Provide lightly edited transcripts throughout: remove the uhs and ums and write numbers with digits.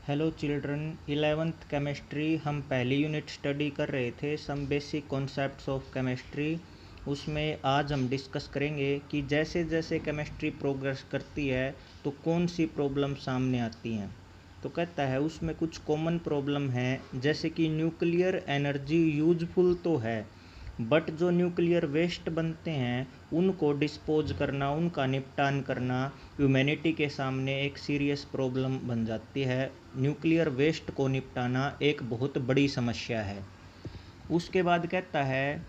Hello children, 11th chemistry हम पहली unit study कर रहे थे some basic concepts of chemistry. उसमें आज हम डिस्कस करेंगे कि जैसे जैसे केमिस्ट्री प्रोग्रेस करती है तो कौन सी प्रॉब्लम सामने आती हैं। तो कहता है उसमें कुछ कॉमन प्रॉब्लम हैं, जैसे कि न्यूक्लियर एनर्जी यूजफुल तो है बट जो न्यूक्लियर वेस्ट बनते हैं उनको डिस्पोज करना, उनका निपटान करना ह्यूमैनिटी के सामने एक सीरियस प्रॉब्लम बन जाती है। न्यूक्लियर वेस्ट को निपटाना एक बहुत बड़ी समस्या है। उसके बाद कहता है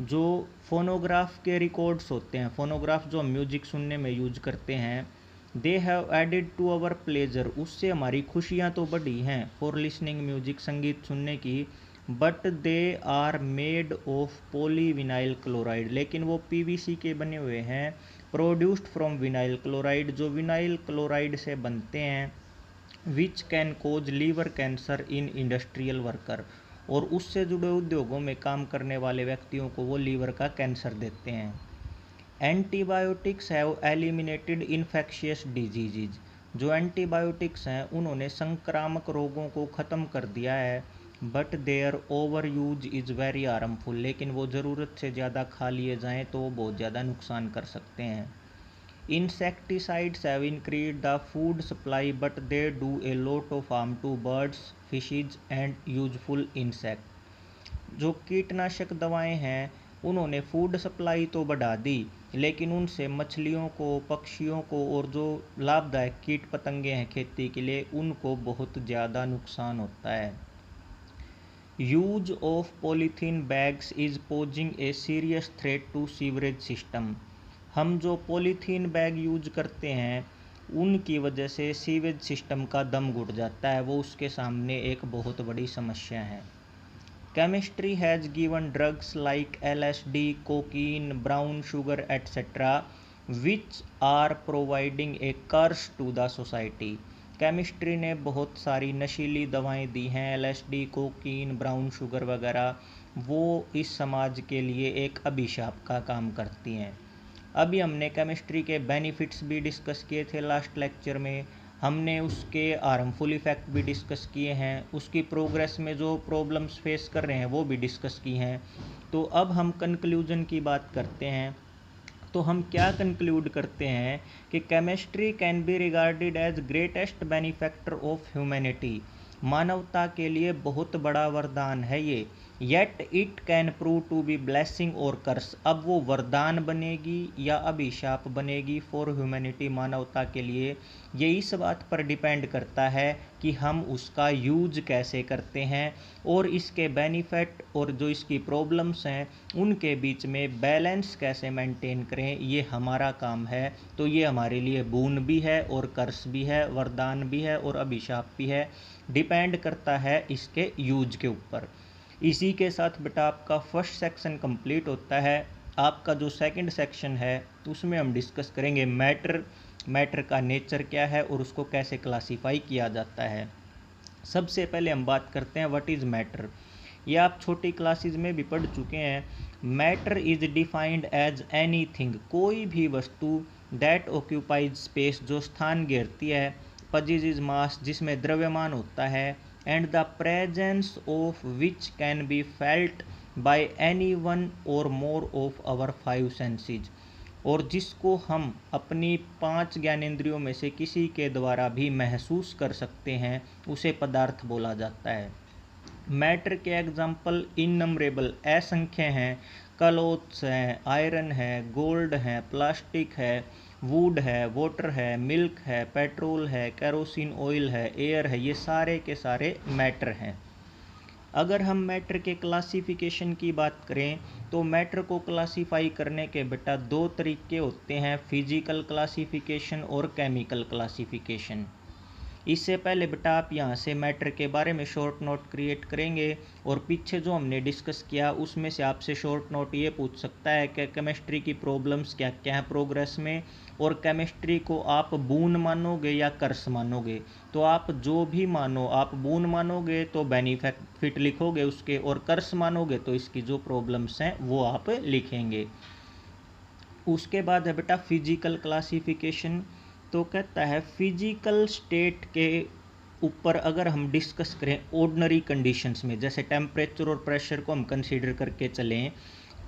जो फोनोग्राफ के रिकॉर्ड्स होते हैं, फोनोग्राफ जो हम म्यूजिक सुनने में यूज करते हैं, they have added to our pleasure, उससे हमारी खुशियाँ तो बढ़ी हैं फॉर लिसनिंग म्यूजिक, संगीत सुनने की, but they are made of polyvinyl chloride, लेकिन वो पीवीसी के बने हुए हैं, प्रोड्यूस्ड फ्रॉम विनाइल क्लोराइड, जो विनाइल क्लोराइड से बनते हैं, which can cause liver cancer in industrial worker, और उससे जुड़े उद्योगों में काम करने वाले व्यक्तियों को वो लीवर का कैंसर देते हैं। Antibiotics have eliminated infectious disease, जो एंटीबायोटिक्स हैं उन्होंने संक्रामक रोगों को ख़त्म कर दिया है, but their over use is very harmful, लेकिन वो ज़रूरत से ज़्यादा खा लिए जाएँ तो वो बहुत ज़्यादा नुकसान कर सकते हैं। Insecticides have increase the food supply but they do a lot of harm to birds, fishes and useful insect, जो कीटनाशक दवाएं हैं उन्होंने फूड सप्लाई तो बढ़ा दी, लेकिन उनसे मछलियों को, पक्षियों को और जो लाभदायक कीट पतंगे हैं खेती के लिए उनको बहुत ज़्यादा नुकसान होता है। Use of polythene bags is posing a serious threat to sewerage system, हम जो पॉलीथीन बैग यूज करते हैं उनकी वजह से सीवेज सिस्टम का दम घुट जाता है, वो उसके सामने एक बहुत बड़ी समस्या है। Chemistry has given drugs like LSD, cocaine, brown sugar etcetera which are providing a curse to the society, chemistry ने बहुत सारी नशीली दवाएं दी हैं, LSD, कोकीन, ब्राउन शुगर वगैरह, वो इस समाज के लिए एक अभिशाप का काम करती हैं। अभी हमने केमिस्ट्री के बेनिफिट्स भी डिस्कस किए थे लास्ट लेक्चर में, हमने उसके हार्मफुल इफ़ेक्ट भी डिस्कस किए हैं, उसकी प्रोग्रेस में जो प्रॉब्लम्स फेस कर रहे हैं वो भी डिस्कस की हैं। तो अब हम कंक्लूजन की बात करते हैं। तो हम क्या कंक्लूड करते हैं कि chemistry can be regarded as greatest benefactor of humanity, मानवता के लिए बहुत बड़ा वरदान है ये, yet it can prove to be blessing और कर्स, अब वो वरदान बनेगी या अभिशाप बनेगी फॉर ह्यूमैनिटी, मानवता के लिए, ये इस बात पर डिपेंड करता है कि हम उसका यूज कैसे करते हैं और इसके बेनिफिट और जो इसकी प्रॉब्लम्स हैं उनके बीच में बैलेंस कैसे मेंटेन करें, ये हमारा काम है। तो ये हमारे लिए बोन भी है और कर्स भी है, वरदान भी है और अभिशाप भी है, डिपेंड करता है इसके यूज के ऊपर। इसी के साथ बेटा आपका फर्स्ट सेक्शन कंप्लीट होता है। आपका जो सेकंड सेक्शन है उसमें हम डिस्कस करेंगे मैटर का नेचर क्या है और उसको कैसे क्लासीफाई किया जाता है। सबसे पहले हम बात करते हैं व्हाट इज़ मैटर। ये आप छोटी क्लासेस में भी पढ़ चुके हैं। Matter is defined as anything, कोई भी वस्तु दैट ऑक्यूपाइज स्पेस, जो स्थान घेरती है, पजेज मास, जिसमें द्रव्यमान होता है, and the presence of which can be felt by any one और मोर ऑफ आवर 5 सेंसेज, और जिसको हम अपनी 5 ज्ञानेंद्रियों में से किसी के द्वारा भी महसूस कर सकते हैं, उसे पदार्थ बोला जाता है। मैटर के एग्जाम्पल इननमरेबल, असंख्य हैं, क्लॉथ्स हैं, आयरन है, गोल्ड है, प्लास्टिक है, वुड है, वाटर है, मिल्क है, पेट्रोल है, केरोसिन ऑयल है, एयर है, ये सारे के सारे मैटर हैं। अगर हम मैटर के क्लासिफिकेशन की बात करें तो मैटर को क्लासीफाई करने के बेटा 2 तरीके होते हैं, फिजिकल क्लासिफिकेशन और केमिकल क्लासिफिकेशन। इससे पहले बेटा आप यहाँ से मैटर के बारे में शॉर्ट नोट क्रिएट करेंगे और पीछे जो हमने डिस्कस किया उसमें से आपसे शॉर्ट नोट ये पूछ सकता है कि केमिस्ट्री की प्रॉब्लम्स क्या क्या हैं प्रोग्रेस में, और केमिस्ट्री को आप बून मानोगे या कर्स मानोगे। तो आप जो भी मानो, आप बून मानोगे तो बेनिफिट लिखोगे उसके, और कर्स मानोगे तो इसकी जो प्रॉब्लम्स हैं वो आप लिखेंगे। उसके बाद है बेटा फिजिकल क्लासिफिकेशन। तो कहता है फिजिकल स्टेट के ऊपर अगर हम डिस्कस करें ऑर्डिनरी कंडीशंस में, जैसे टेम्परेचर और प्रेशर को हम कंसीडर करके चलें,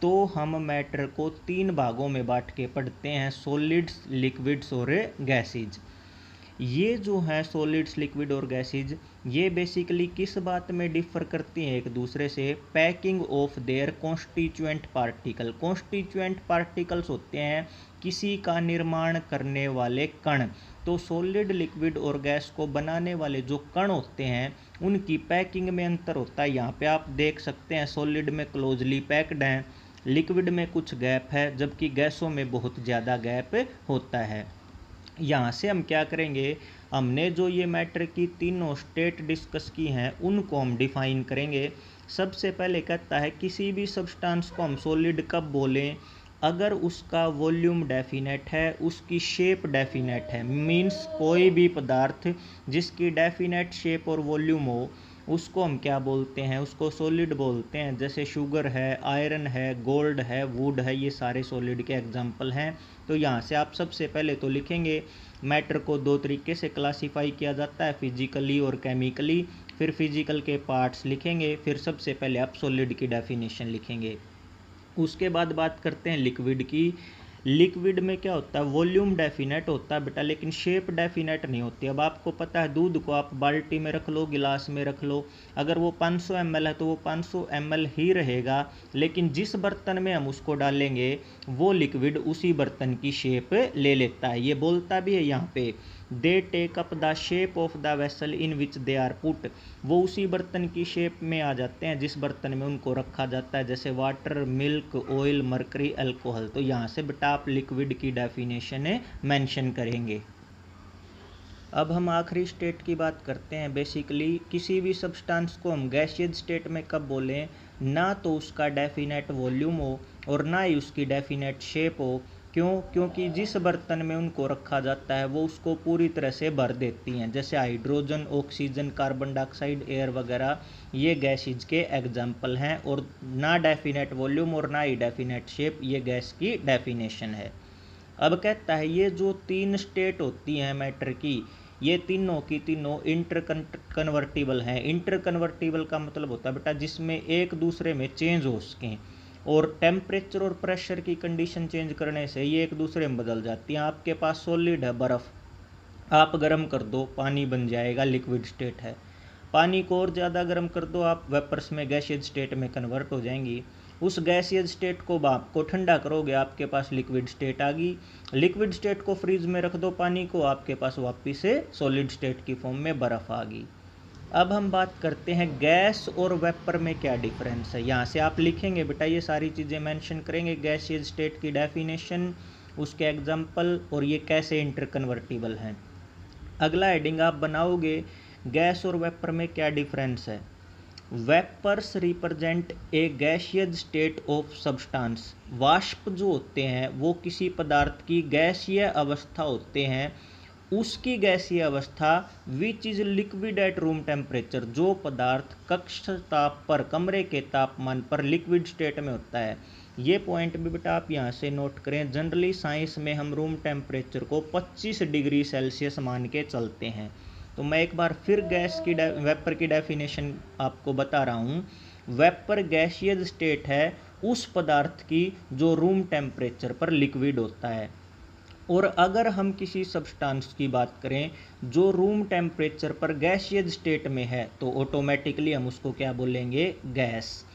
तो हम मैटर को 3 भागों में बांट के पढ़ते हैं, सॉलिड्स, लिक्विड्स और गैसेज। ये जो है सॉलिड्स, लिक्विड और गैसेज, ये बेसिकली किस बात में डिफर करती हैं एक दूसरे से? Packing of their constituent particle. Constituent particles होते हैं किसी का निर्माण करने वाले कण। तो सॉलिड, लिक्विड और गैस को बनाने वाले जो कण होते हैं उनकी पैकिंग में अंतर होता है। यहाँ पे आप देख सकते हैं सॉलिड में क्लोजली पैक्ड हैं, लिक्विड में कुछ गैप है, जबकि गैसों में बहुत ज़्यादा गैप होता है। यहाँ से हम क्या करेंगे, हमने जो ये मैटर की तीनों स्टेट डिस्कस की हैं उनको हम डिफाइन करेंगे। सबसे पहले कहता है किसी भी सब्सटेंस को हम सॉलिड कब बोलें? अगर उसका वॉल्यूम डेफिनेट है, उसकी शेप डेफिनेट है। मीन्स कोई भी पदार्थ जिसकी डेफिनेट शेप और वॉल्यूम हो उसको हम क्या बोलते हैं? उसको सॉलिड बोलते हैं। जैसे शुगर है, आयरन है, गोल्ड है, वुड है, ये सारे सॉलिड के एग्जाम्पल हैं। तो यहाँ से आप सबसे पहले तो लिखेंगे मैटर को 2 तरीके से क्लासीफाई किया जाता है, फिजिकली और केमिकली। फिर फिजिकल के पार्ट्स लिखेंगे, फिर सबसे पहले आप सॉलिड की डेफिनेशन लिखेंगे। उसके बाद बात करते हैं लिक्विड की। लिक्विड में क्या होता है? वॉल्यूम डेफिनेट होता है बेटा, लेकिन शेप डेफिनेट नहीं होती। अब आपको पता है दूध को आप बाल्टी में रख लो, गिलास में रख लो, अगर वो 500 ml है तो वो 500 ml ही रहेगा, लेकिन जिस बर्तन में हम उसको डालेंगे वो लिक्विड उसी बर्तन की शेप ले लेता है। ये बोलता भी है यहाँ पे, they take up the shape of the vessel in which they are put. वो उसी बर्तन की शेप में आ जाते हैं जिस बर्तन में उनको रखा जाता है, जैसे water, milk, oil, mercury, alcohol. तो यहाँ से बेटा आप लिक्विड की डेफिनेशन मेंशन करेंगे। अब हम आखिरी स्टेट की बात करते हैं। बेसिकली किसी भी सब्सटेंस को हम गैसियस स्टेट में कब बोलें? ना तो उसका डेफिनेट वॉल्यूम हो और ना ही उसकी डेफिनेट शेप हो। क्यों? क्योंकि जिस बर्तन में उनको रखा जाता है वो उसको पूरी तरह से भर देती हैं, जैसे hydrogen, oxygen, carbon dioxide, air वगैरह, ये गैसेज के एग्जाम्पल हैं। और ना डेफिनेट वॉल्यूम और ना ही डेफिनेट शेप, ये गैस की डेफिनेशन है। अब कहता है ये जो 3 स्टेट होती हैं मैटर की, ये तीनों की तीनों इंटर कन्वर्टिबल हैं। इंटर कन्वर्टिबल का मतलब होता है बेटा जिसमें एक दूसरे में चेंज हो सकें, और टेम्परेचर और प्रेशर की कंडीशन चेंज करने से ये एक दूसरे में बदल जाती हैं। आपके पास सॉलिड है बर्फ़, आप गर्म कर दो पानी बन जाएगा, लिक्विड स्टेट है। पानी को और ज़्यादा गर्म कर दो, आप वेपर्स में गैसियस स्टेट में कन्वर्ट हो जाएंगी। उस गैसियस स्टेट को आप को ठंडा करोगे, आपके पास लिक्विड स्टेट आ गई। लिक्विड स्टेट को फ्रीज में रख दो पानी को, आपके पास वापस से सॉलिड स्टेट की फॉर्म में बर्फ़ आ गई। अब हम बात करते हैं गैस और वेपर में क्या डिफरेंस है। यहाँ से आप लिखेंगे बेटा, ये सारी चीज़ें मेंशन करेंगे, गैसियस स्टेट की डेफिनेशन, उसके एग्जांपल, और ये कैसे इंटर कन्वर्टिबल हैं। अगला हेडिंग आप बनाओगे गैस और वेपर में क्या डिफरेंस है। Vapours represent a gaseous state of substance. वाष्प जो होते हैं वो किसी पदार्थ की गैसीय अवस्था होते हैं, उसकी गैसीय अवस्था which is liquid at room temperature. जो पदार्थ कक्ष ताप पर, कमरे के तापमान पर लिक्विड स्टेट में होता है। ये पॉइंट भी बेटा आप यहाँ से नोट करें। जनरली साइंस में हम रूम टेम्परेचर को 25 डिग्री सेल्सियस मान के चलते हैं। तो मैं एक बार फिर गैस की वेपर की डेफिनेशन आपको बता रहा हूँ। वेपर गैसियस स्टेट है उस पदार्थ की जो रूम टेम्परेचर पर लिक्विड होता है। और अगर हम किसी सब्सटेंस की बात करें जो रूम टेम्परेचर पर गैसियस स्टेट में है तो ऑटोमेटिकली हम उसको क्या बोलेंगे? गैस।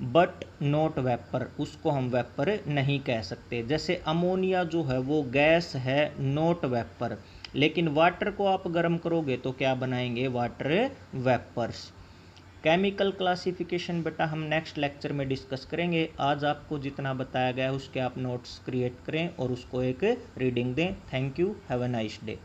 बट नॉट वेपर, उसको हम वेपर नहीं कह सकते। जैसे अमोनिया जो है वो गैस है, नॉट वेपर। लेकिन वाटर को आप गर्म करोगे तो क्या बनाएंगे? Water vapours. केमिकल क्लासिफिकेशन बेटा हम नेक्स्ट लेक्चर में डिस्कस करेंगे। आज आपको जितना बताया गया है उसके आप नोट्स क्रिएट करें और उसको एक रीडिंग दें। Thank you, have a nice day.